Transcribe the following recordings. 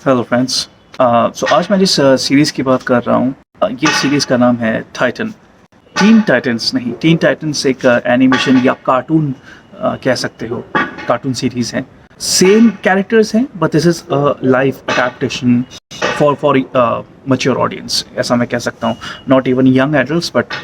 Hello friends. सो आज मैं जिस सीरीज़ की बात कर रहा हूँ, ये सीरीज़ का नाम है टाइटन। टीन टाइटन्स नहीं, टीन टाइटन्स एक एनिमेशन या कार्टून कह सकते हो, कार्टून सीरीज़ है। सेम कैरेक्टर्स हैं but this is live adaptation for mature audience, ऐसा मैं कह सकता हूँ। Not even young adults but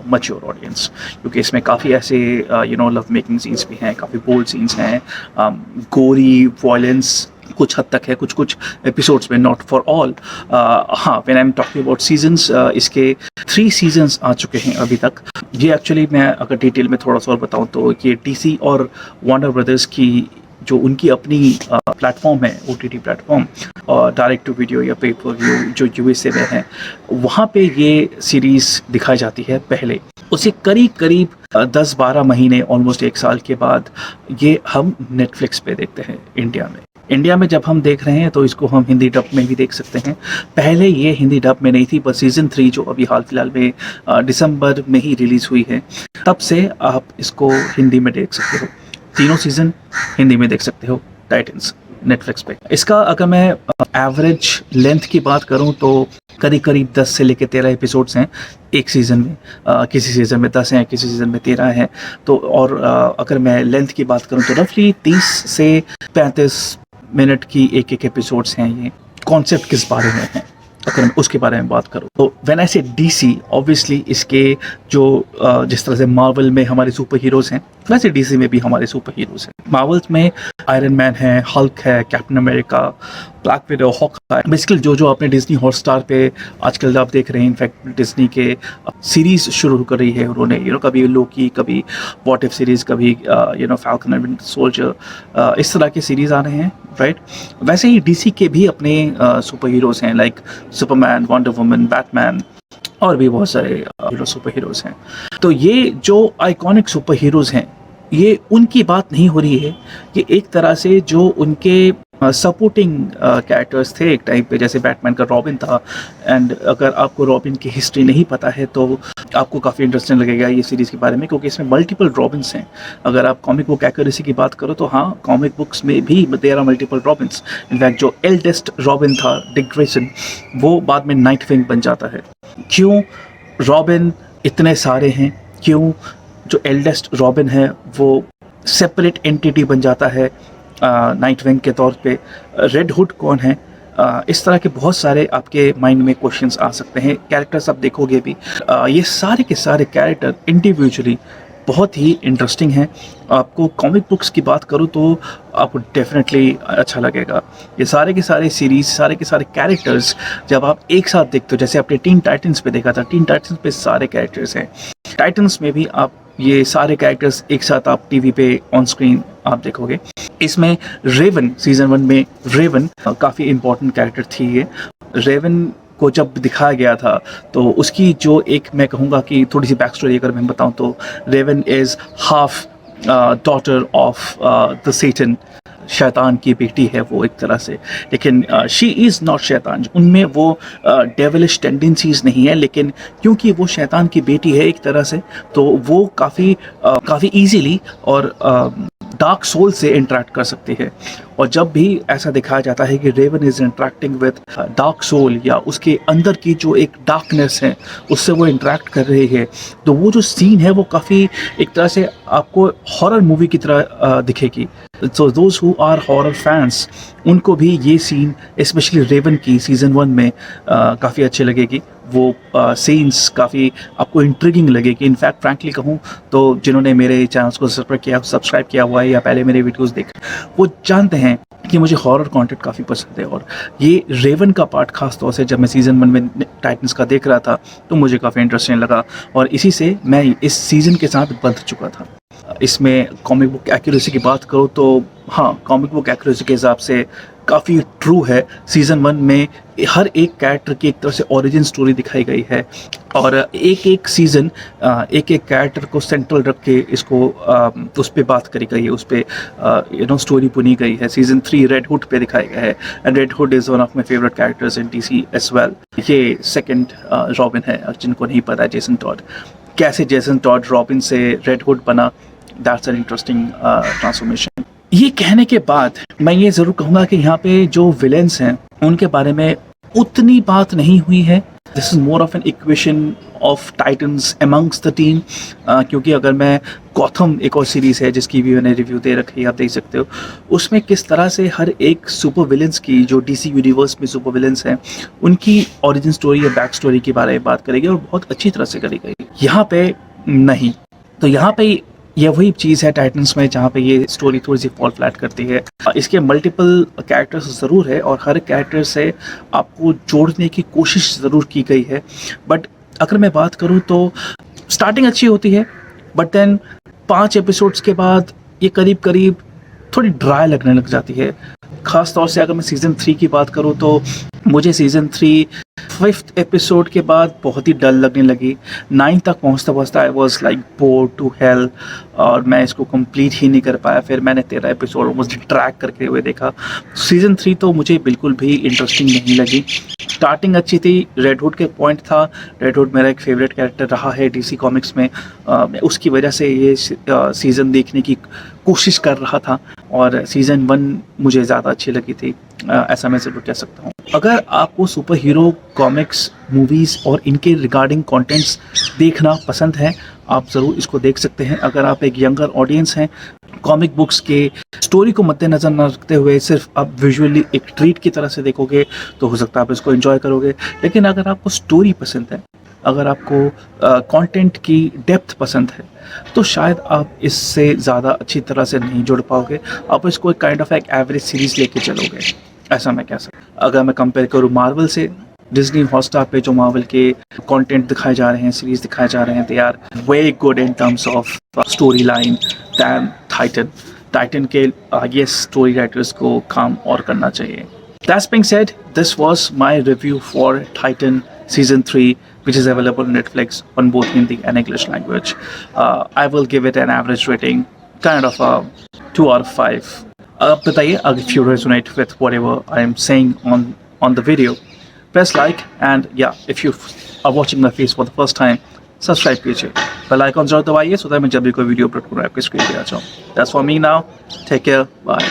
mature audience, क्योंकि इसमें काफ़ी ऐसे लव मेकिंग सीन्स भी हैं, काफ़ी बोल्ड सीन्स हैं, गोरी वायलेंस कुछ हद तक है, कुछ कुछ एपिसोड्स में, नॉट फॉर ऑल। हाँ, when I am talking about seasons, इसके 3 सीजन्स आ चुके हैं अभी तक। ये एक्चुअली मैं अगर डिटेल में थोड़ा सा और बताऊँ तो ये डीसी और वार्नर ब्रदर्स की जो उनकी अपनी प्लेटफॉर्म है, ओटीटी प्लेटफॉर्म, और डायरेक्ट टू वीडियो या पे पर व्यू जो यूएसए में है, वहाँ पे ये सीरीज़ दिखाई जाती है पहले। उसे करीब करीब 10-12 महीने, ऑलमोस्ट 1 साल के बाद ये हम नेटफ्लिक्स पे देखते हैं इंडिया में जब हम देख रहे हैं तो इसको हम हिंदी डब में भी देख सकते हैं। पहले ये हिंदी डब में नहीं थी, पर सीज़न 3 जो अभी हाल फिलहाल में दिसंबर में ही रिलीज़ हुई है, तब से आप इसको हिंदी में देख सकते हो। तीनों सीज़न हिंदी में देख सकते हो टाइटन्स नेटफ्लिक्स पे। इसका अगर मैं एवरेज लेंथ की बात करूं तो करीब करीब 10 से लेकर 13 एपिसोड्स हैं एक सीज़न में। किसी सीज़न में 10 हैं, किसी सीज़न में 13 हैं। तो और अगर मैं लेंथ की बात करूं तो रफली 30 से 35 मिनट की एक एपिसोड्स हैं ये। कॉन्सेप्ट किस बारे में है अगर मैं उसके बारे में बात करूँ तो व्हेन आई से डीसी, ऑब्वियसली इसके जो जिस तरह से मार्वल में हमारे सुपर हीरोज़ हैं, वैसे डीसी में भी हमारे सुपर हीरोज़ हैं। मार्वल्स में आयरन मैन है, हल्क है, captain America, black window, Hawkeye, basically जो आपने डिज्नी हॉटस्टार पे आजकल आप देख रहे हैं। इनफैक्ट डिज्नी के सीरीज़ शुरू कर रही है उन्होंने, कभी लोकी, कभी व्हाट इफ सीरीज़, कभी फैल्कन एंड विंटर सोल्जर, इस तरह के सीरीज़ आ रहे हैं, राइट। वैसे ही डीसी के भी अपने सुपर हीरोज़ हैं, like Superman, wonder woman, Batman, और भी बहुत सारे सुपर हीरोज़ हैं। तो ये जो आइकॉनिक सुपर हीरोज़ हैं, ये उनकी बात नहीं हो रही है। ये एक तरह से जो उनके सपोर्टिंग कैरेक्टर्स थे एक टाइम पे, जैसे बैटमैन का रॉबिन था। एंड अगर आपको रॉबिन की हिस्ट्री नहीं पता है तो आपको काफ़ी इंटरेस्टिंग लगेगा ये सीरीज़ के बारे में, क्योंकि इसमें मल्टीपल रॉबिन्स हैं। अगर आप कॉमिक बुक एक्यूरेसी की बात करो तो हाँ, कॉमिक बुक्स में भी there are multiple Robins. In fact जो एल्डेस्ट रॉबिन था, डिक ग्रेसन, वो बाद में नाइटविंग बन जाता है। क्यों रॉबिन इतने सारे हैं? क्यों जो एल्डेस्ट रॉबिन है वो सेपरेट एंटिटी बन जाता है नाइटविंग के तौर पे? रेड हुड कौन है? इस तरह के बहुत सारे आपके माइंड में क्वेश्चंस आ सकते हैं। कैरेक्टर्स आप देखोगे भी, ये सारे के सारे कैरेक्टर इंडिविजुअली बहुत ही इंटरेस्टिंग हैं। आपको कॉमिक बुक्स की बात करूँ तो आपको डेफिनेटली अच्छा लगेगा। ये सारे के सारे सीरीज़, सारे के सारे कैरेक्टर्स जब आप एक साथ देखते हो, जैसे आपने टीन टाइटन्स पे देखा था, टीन टाइटन्स पे सारे कैरेक्टर्स हैं, टाइटन्स में भी आप ये सारे कैरेक्टर्स एक साथ आप टीवी पे ऑन स्क्रीन आप देखोगे। इसमें रेवन, सीजन 1 में रेवन काफ़ी इम्पोर्टेंट कैरेक्टर थी। ये रेवन को जब दिखाया गया था तो उसकी जो एक, मैं कहूँगा कि थोड़ी सी बैक स्टोरी अगर मैं बताऊँ तो, Raven is half daughter of the Satan, शैतान की बेटी है वो एक तरह से। लेकिन शी इज़ नॉट शैतान, उनमें वो डेविलिश टेंडेंसीज नहीं है, लेकिन क्योंकि वो शैतान की बेटी है एक तरह से, तो वो काफ़ी ईजीली और डार्क सोल से इंटरेक्ट कर सकती है। और जब भी ऐसा दिखाया जाता है कि Raven is interacting with dark soul, या उसके अंदर की जो एक डार्कनेस है उससे वो इंटरेक्ट कर रही है, तो वो जो सीन है वो काफ़ी एक तरह से आपको हॉरर मूवी की तरह दिखेगी। So those who are horror fans, उनको भी ये सीन, स्पेशली रेवन की सीज़न 1 में काफ़ी अच्छी लगेगी। वो सीन्स काफ़ी आपको इंट्रिगिंग लगेगी। इनफैक्ट फ्रैंकली कहूँ तो जिन्होंने मेरे चैनल्स को सब्सक्राइब किया हुआ है या पहले मेरे वीडियोस देखे, वो जानते हैं कि मुझे हॉरर कंटेंट काफ़ी पसंद है। और ये रेवन का पार्ट खास तौर से जब मैं सीज़न 1 में टाइटन्स का देख रहा था तो मुझे काफ़ी इंटरेस्टिंग लगा, और इसी से मैं इस सीज़न के साथ बंध चुका था। इसमें कॉमिक बुक एक्यूरेसी की बात करो तो हाँ, कॉमिक बुक एक्यूरेसी के हिसाब से काफ़ी ट्रू है। सीज़न 1 में हर एक कैरेक्टर की एक तरह से ओरिजिन स्टोरी दिखाई गई है, और एक सीज़न एक कैरेक्टर को सेंट्रल रख के इसको उस पर बात करी गई है, उस पर स्टोरी बुनी गई है। सीज़न 3 रेड हुड पे दिखाया गया है, and Red Hood is one of my favourite characters in DC as well. ये सेकेंड रॉबिन है, जिनको नहीं पता है, जेसन टॉड। कैसे जेसन टॉड रॉबिन से रेड हुड बना, दैट्स एन इंटरेस्टिंग ट्रांसफॉर्मेशन। ये कहने के बाद मैं ये ज़रूर कहूँगा कि यहाँ पे जो विलेंस हैं उनके बारे में उतनी बात नहीं हुई है। This is more of an equation of titans amongst the team, क्योंकि अगर मैं गॉथम एक और सीरीज़ है जिसकी भी मैंने रिव्यू दे रखी है, आप देख सकते हो उसमें किस तरह से हर एक सुपर विलेंस की, जो डीसी यूनिवर्स में सुपर विलेंस हैं, उनकी ओरिजिन स्टोरी या बैक स्टोरी के बारे में बात करेगी और बहुत अच्छी तरह से करी गई। यहाँ पे नहीं, तो यहाँ पे ये वही चीज़ है टाइटन्स में जहाँ पे ये स्टोरी थोड़ी सी फॉल फ्लैट करती है। इसके मल्टीपल कैरेक्टर्स ज़रूर है और हर कैरेक्टर से आपको जोड़ने की कोशिश ज़रूर की गई है, बट अगर मैं बात करूँ तो स्टार्टिंग अच्छी होती है, बट देन 5 एपिसोड्स के बाद ये करीब करीब थोड़ी ड्राई लगने लग जाती है। ख़ास तौर से अगर मैं सीज़न 3 की बात करूँ तो मुझे सीज़न 3 5th एपिसोड के बाद बहुत ही डल लगने लगी। 9 तक पहुँचता I was like bored to hell और मैं इसको कंप्लीट ही नहीं कर पाया। फिर मैंने 13 एपिसोड ऑलमोस्ट ट्रैक करके हुए देखा। सीज़न 3 तो मुझे बिल्कुल भी इंटरेस्टिंग नहीं लगी। स्टार्टिंग अच्छी थी, रेड हुड के पॉइंट था, रेड हुड मेरा एक फेवरेट कैरेक्टर रहा है डीसी कॉमिक्स में। मैं उसकी वजह से ये सीज़न देखने की कोशिश कर रहा था और सीज़न 1 मुझे ज़्यादा अच्छी लगी थी, ऐसा मैं ज़रूर कह सकता हूँ। अगर आपको सुपर हीरो कॉमिक्स, मूवीज़ और इनके रिगार्डिंग कंटेंट्स देखना पसंद है, आप ज़रूर इसको देख सकते हैं। अगर आप एक यंगर ऑडियंस हैं, कॉमिक बुक्स के स्टोरी को मद्देनज़र न रखते हुए सिर्फ आप विजुअली एक ट्रीट की तरह से देखोगे तो हो सकता है आप इसको एंजॉय करोगे। लेकिन अगर आपको स्टोरी पसंद है, अगर आपको कंटेंट की डेप्थ पसंद है, तो शायद आप इससे ज़्यादा अच्छी तरह से नहीं जुड़ पाओगे। आप इसको एक काइंड ऑफ एक एवरेज सीरीज़ लेके चलोगे, ऐसा मैं कह सकता। अगर मैं कंपेयर करूँ मार्वल से, डिज्नी हॉटस्टार पे जो मार्वल के कंटेंट दिखाए जा रहे हैं, सीरीज़ दिखाए जा रहे हैं, they are way good in terms of story line than Titan के आगे स्टोरी राइटर्स को काम और करना चाहिए। That being said, this was my review for Titan Season 3, which is available on Netflix on both Hindi and English language. I will give it an average rating, kind of a 2 out of 5. अब बताइए, if you resonate with whatever I am saying on the video, press like, and yeah, if you are watching my face for the first time, subscribe कीजिए, bell icon जरूर दबाइए, so that मैं जब भी कोई video upload करूँ आपके screen पे आ जाऊँ। That's for me now, take care, bye.